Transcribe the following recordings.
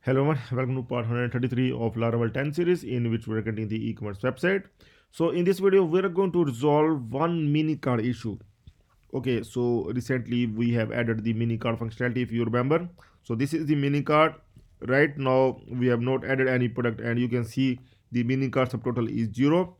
Hello everyone, welcome to part 133 of Laravel 10 series in which we're getting the e-commerce website. So in this video, we're going to resolve one mini card issue. Okay, so recently we have added the mini card functionality if you remember. So this is the mini card. Right now we have not added any product and you can see the mini card subtotal is 0.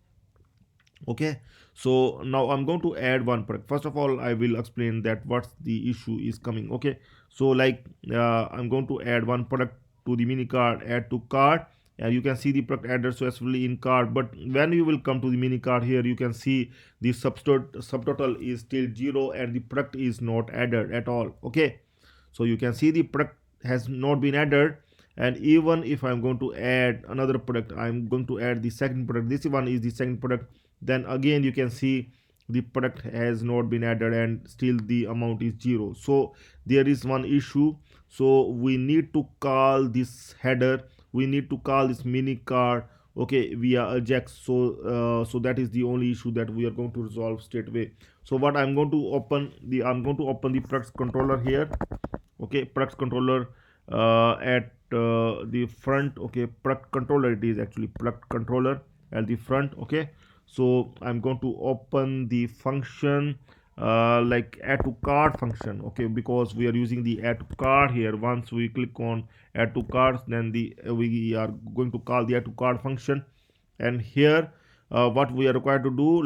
Okay, so now I'm going to add one product. First of all, I will explain that what's the issue is coming. Okay, so I'm going to add one product to the mini card, add to cart, and you can see the product added successfully in cart. But when you will come to the mini card here, you can see the subtotal is still 0 and the product is not added at all. Okay, so you can see the product has not been added. And even if I'm going to add another product, I'm going to add the second product, this one is the second product, then again you can see the product has not been added and still the amount is 0. So there is one issue. So we need to call this header, we need to call this mini card, okay, via ajax. So that is the only issue that we are going to resolve straight away. So what I'm going to open the product controller here. Okay, product controller at the front. Okay, product controller, it is actually product controller at the front. Okay, so I'm going to open the function like add to cart function. Okay, because we are using the add to cart here. Once we click on add to cart, then we are going to call the add to cart function. And here what we are required to do,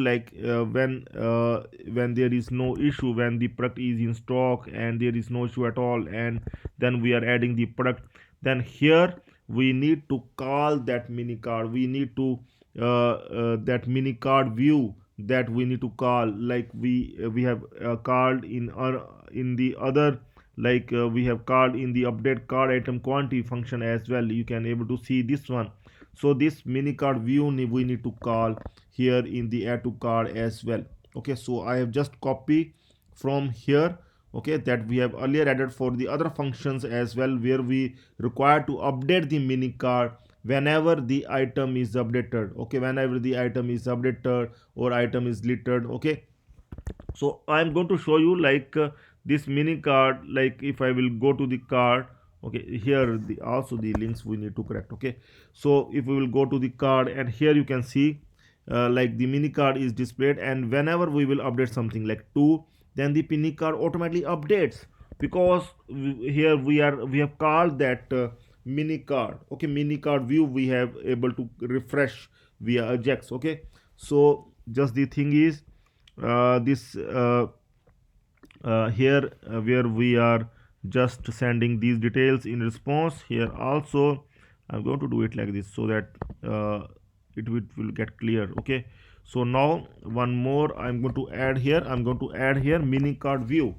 when there is no issue, when the product is in stock and there is no issue at all, and then we are adding the product, then here we need to call that mini card. We need to that mini card view that we need to call, like we have called in the other, we have called in the update card item quantity function as well. You can able to see this one. So this mini card view we need to call here in the add to card as well. Okay, so I have just copy from here, okay, that we have earlier added for the other functions as well, where we require to update the mini card whenever the item is updated. Okay, whenever the item is updated or item is littered. Okay, so I'm going to show you this mini card. Like if I will go to the card, okay, here the also the links we need to correct. Okay, so if we will go to the card, and here you can see like the mini card is displayed, and whenever we will update something like 2, then the mini card automatically updates, because here we have called that mini card. Okay, mini card view we have able to refresh via ajax. Okay, so just the thing is this here where we are just sending these details in response. Here also I'm going to do it like this, so that will get clear. Okay, so now one more I'm going to add here. I'm going to add here mini card view.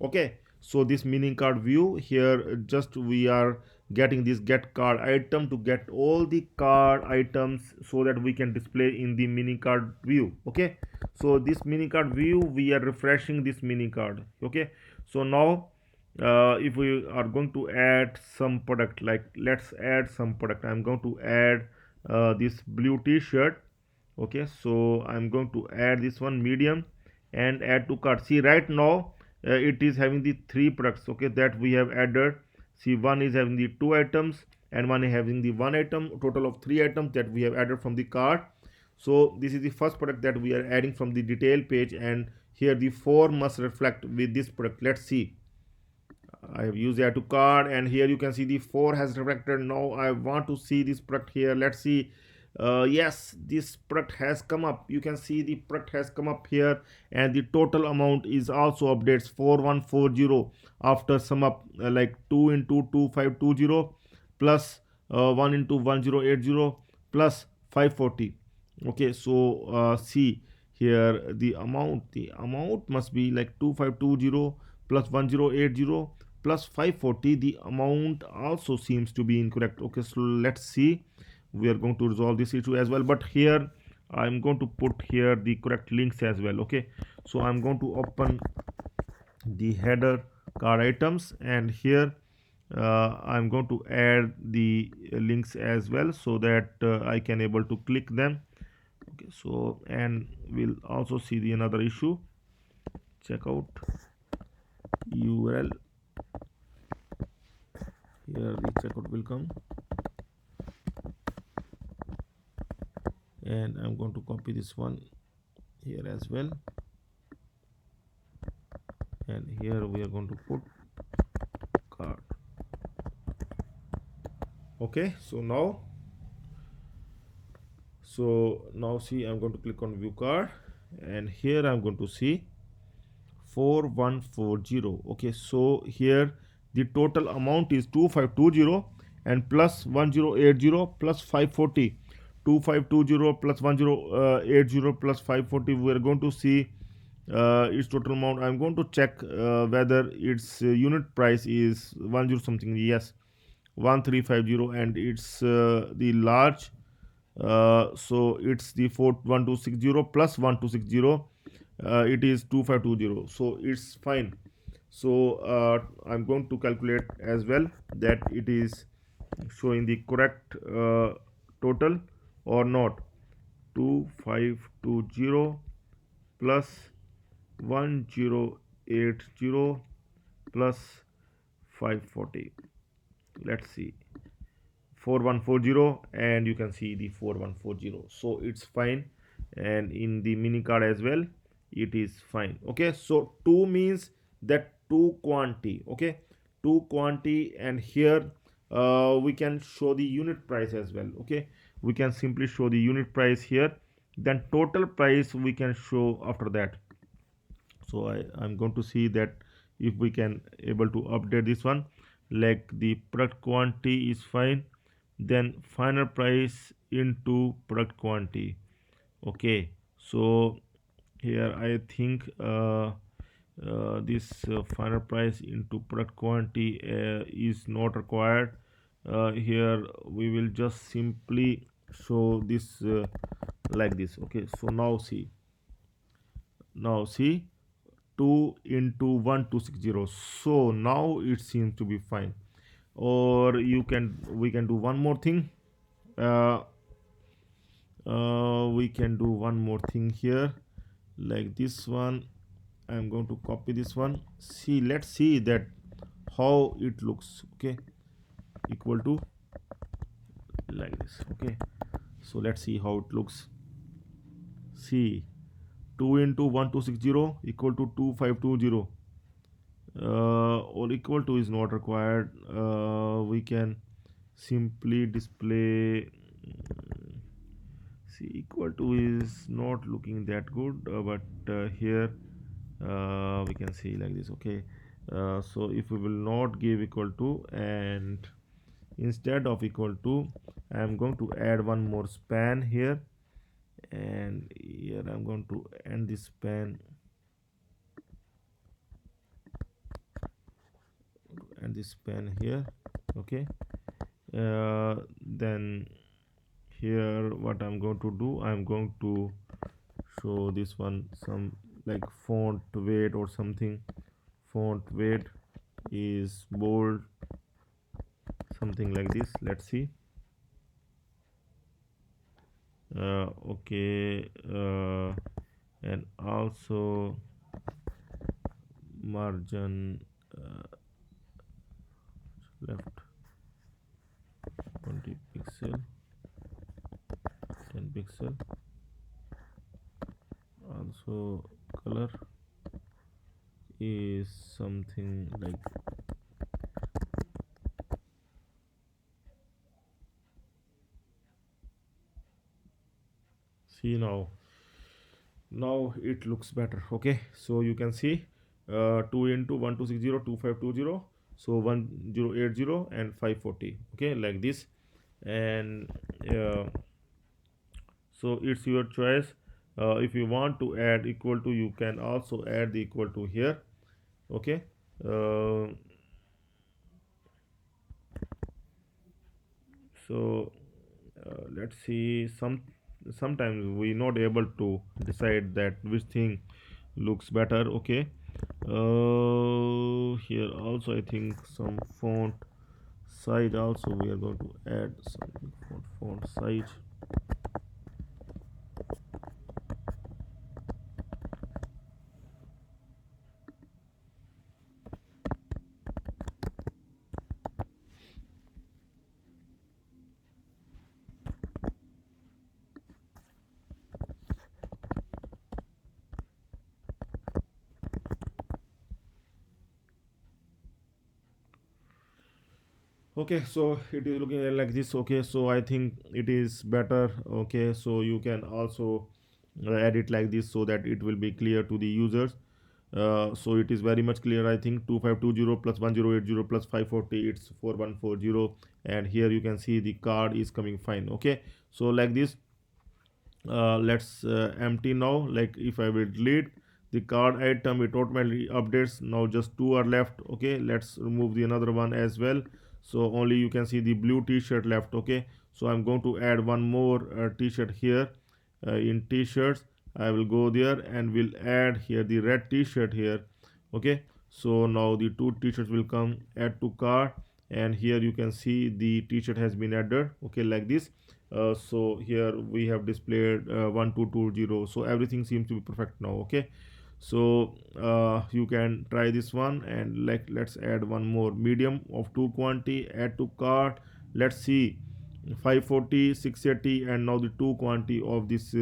Okay, so this mini card view here, just we are getting this get card item to get all the card items so that we can display in the mini card view. Okay, so this mini card view we are refreshing this mini card. Okay, so now if we are going to add some product, like let's add some product. I'm going to add this blue t-shirt. Okay, so I'm going to add this one medium and add to cart. See, right now it is having the 3 products, okay, that we have added. See, one is having the 2 items and one is having the 1 item, total of 3 items that we have added from the cart. So this is the first product that we are adding from the detail page, and here the 4 must reflect with this product. Let's see, I have used add to cart, and here you can see the 4 has reflected. Now I want to see this product here. Let's see. Yes, this product has come up. You can see the product has come up here, and the total amount is also updates 4140 after sum up, like 2 into 2520 plus 1 into 1080 plus 540. Okay, so see here the amount must be like 2520 plus 1080 plus 540. The amount also seems to be incorrect. Okay, so let's see, we are going to resolve this issue as well, but here I'm going to put here the correct links as well. Okay, so I'm going to open the header card items, and here I'm going to add the links as well, so that I can able to click them. Okay, so and we'll also see the another issue. Check out URL. Here the checkout will come, and I'm going to copy this one here as well, and here we are going to put cart. Okay, so now see, I'm going to click on view cart, and here I'm going to see 4140. Okay, so here the total amount is 2520 and plus 1080 plus 540. 2520 plus 1080 plus 540, we are going to see its total amount. I'm going to check whether its unit price is 10 something. Yes, 1350, and it's the large, so it's the 41260 plus 1260, it is 2520, so it's fine. So I'm going to calculate as well that it is showing the correct total or not. 2520 plus 1080 plus 540, let's see, 4140, and you can see the 4140, so it's fine. And in the mini card as well, it is fine. Okay, so 2 means that 2 quantity. Okay, 2 quantity, and here we can show the unit price as well. Okay, we can simply show the unit price here, then total price we can show after that. So I'm going to see that if we can able to update this one, like the product quantity is fine, then final price into product quantity. Okay, so here I think this final price into product quantity is not required. Here we will just simply show this like this. Okay, so now see 2 into 1260, so now it seems to be fine. Or we can do one more thing. uh, we can do one more thing here, like this one. I'm going to copy this one. See, let's see that how it looks. Okay, equal to like this. Okay, so let's see how it looks. See, 2 into 1260 equal to 2520, or equal to is not required. We can simply display. See, equal to is not looking that good, but here we can see like this. Okay, so if we will not give equal to, and instead of equal to, I am going to add one more span here, and here I'm going to end this span, and this span here. Okay, then here what I'm going to do, I'm going to show this one some like font weight or something. Font weight is bold, something like this. Let's see. Okay, and also margin left 20 pixel, 10 pixel. Also color is something like, see, now it looks better. Okay, so you can see 2 into 1260 2520, so 1080 and 540. Okay, like this. And so it's your choice. If you want to add equal to, you can also add the equal to here. Okay, uh, so let's see, sometimes we not able to decide that which thing looks better. Okay, here also I think some font size also we are going to add some font size. Okay, so it is looking like this. Okay, so I think it is better. Okay, so you can also add it like this so that it will be clear to the users. So it is very much clear. I think 2520 plus 1080 plus 540, it's 4140, and here you can see the card is coming fine. Okay, so like this, let's empty now. Like if I will delete the card item, it automatically updates. Now just two are left. Okay, let's remove the another one as well. So only you can see the blue t-shirt left. Okay, so I'm going to add one more t-shirt here. In t-shirts, I will go there and will add here the red t-shirt here. Okay, so now the two t-shirts will come, add to cart, and here you can see the t-shirt has been added. Okay, like this. So here we have displayed 1220, so everything seems to be perfect now. Okay, so you can try this one, and like let's add one more medium of 2 quantity, add to cart. Let's see, 540, 680, and now the 2 quantity of this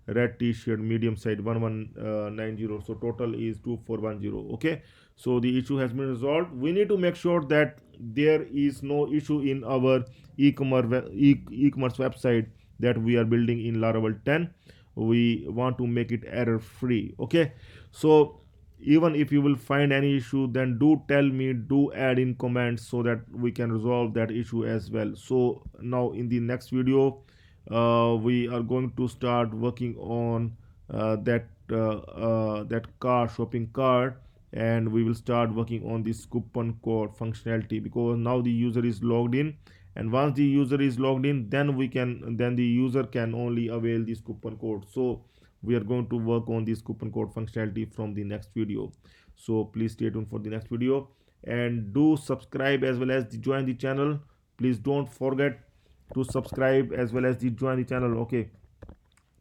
red t-shirt medium size 1190, so total is 2410. Okay, so the issue has been resolved. We need to make sure that there is no issue in our e-commerce website that we are building in Laravel 10. We want to make it error free. Okay, so even if you will find any issue, then do tell me, do add in comments so that we can resolve that issue as well. So now in the next video, we are going to start working on that car shopping cart, and we will start working on this coupon code functionality, because now the user is logged in, and once the user is logged in, then the user can only avail this coupon code. So we are going to work on this coupon code functionality from the next video. So please stay tuned for the next video, and do subscribe as well as join the channel. Please don't forget to subscribe as well as join the channel. Okay,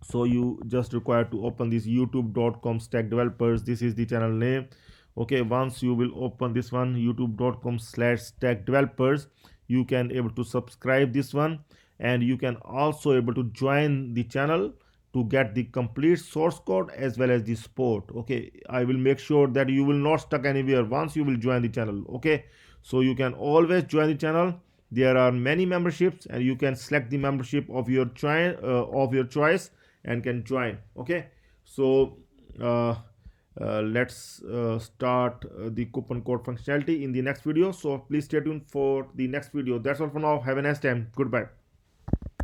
so you just require to open this youtube.com stack developers. This is the channel name. Okay, once you will open this one, youtube.com/stack developers, you can able to subscribe this one, and you can also able to join the channel to get the complete source code as well as the support. Okay, I will make sure that you will not stuck anywhere once you will join the channel. Okay, so you can always join the channel. There are many memberships, and you can select the membership of your choice and can join. Okay, so uh, let's start the coupon code functionality in the next video. So please stay tuned for the next video. That's all for now. Have a nice time. Goodbye.